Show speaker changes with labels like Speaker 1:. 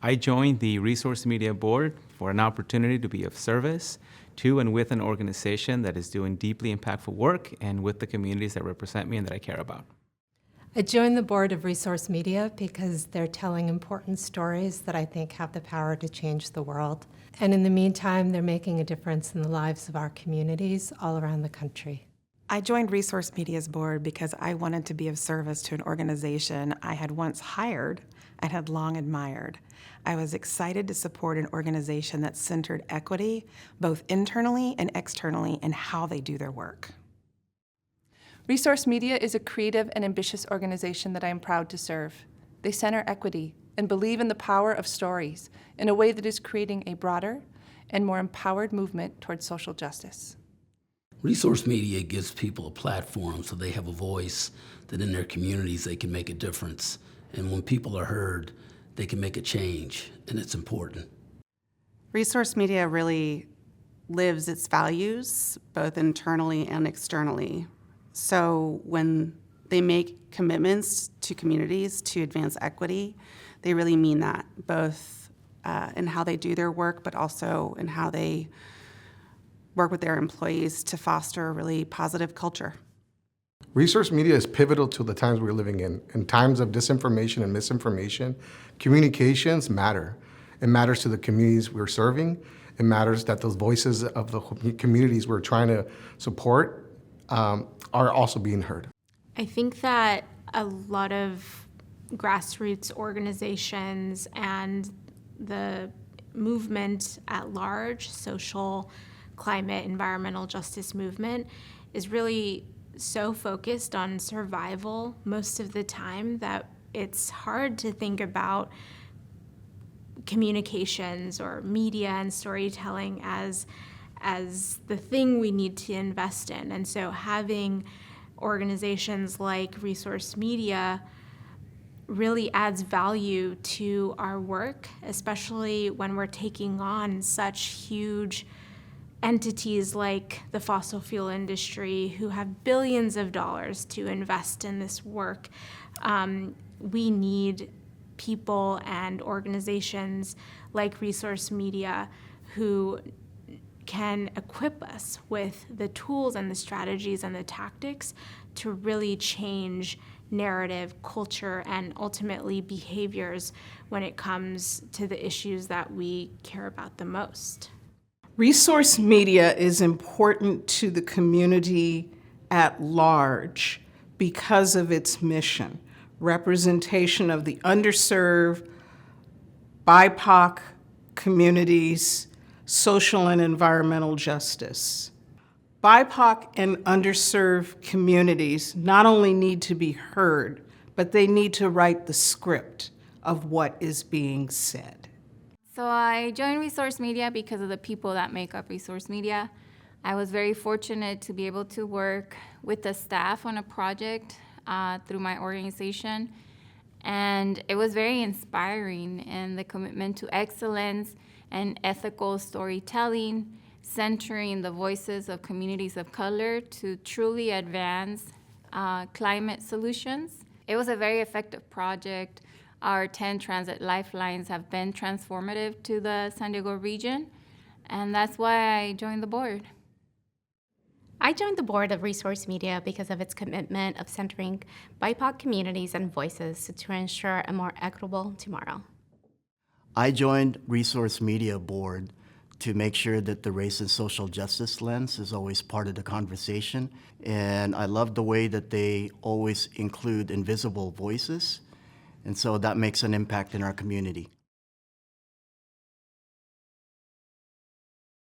Speaker 1: I joined the Resource Media Board for an opportunity to be of service to and with an organization that is doing deeply impactful work and with the communities that represent me and that I care about.
Speaker 2: I joined the board of Resource Media because they're telling important stories that I think have the power to change the world. And in the meantime, they're making a difference in the lives of our communities all around the country.
Speaker 3: I joined Resource Media's board because I wanted to be of service to an organization I had once hired and had long admired. I was excited to support an organization that centered equity, both internally and externally, in how they do their work.
Speaker 4: Resource Media is a creative and ambitious organization that I am proud to serve. They center equity and believe in the power of stories in a way that is creating a broader and more empowered movement towards social justice.
Speaker 5: Resource Media gives people a platform so they have a voice, that in their communities they can make a difference. And when people are heard, they can make a change, and it's important.
Speaker 6: Resource Media really lives its values, both internally and externally. So when they make commitments to communities to advance equity, they really mean that, both in how they do their work, but also in how they work with their employees to foster a really positive culture.
Speaker 7: Resource media is pivotal to the times we're living in. In times of disinformation and misinformation, communications matter. It matters to the communities we're serving. It matters that those voices of the communities we're trying to support are also being heard.
Speaker 8: I think that a lot of grassroots organizations and the movement at large, social, climate, environmental justice movement, is really so focused on survival most of the time that it's hard to think about communications or media and storytelling as the thing we need to invest in. And so having organizations like Resource Media really adds value to our work, especially when we're taking on such huge entities like the fossil fuel industry who have billions of dollars to invest in this work. We need people and organizations like Resource Media who can equip us with the tools and the strategies and the tactics to really change narrative, culture, and ultimately behaviors when it comes to the issues that we care about the most.
Speaker 9: Resource Media is important to the community at large because of its mission, representation of the underserved, BIPOC communities, social and environmental justice. BIPOC and underserved communities not only need to be heard, but they need to write the script of what is being said.
Speaker 10: So I joined Resource Media because of the people that make up Resource Media. I was very fortunate to be able to work with the staff on a project through my organization. And it was very inspiring in the commitment to excellence and ethical storytelling, centering the voices of communities of color to truly advance climate solutions. It was a very effective project. Our 10 transit lifelines have been transformative to the San Diego region, and that's why I joined the board.
Speaker 8: I joined the board of Resource Media because of its commitment of centering BIPOC communities and voices to ensure a more equitable tomorrow.
Speaker 11: I joined Resource Media board to make sure that the race and social justice lens is always part of the conversation. And I love the way that they always include invisible voices. And so that makes an impact in our community.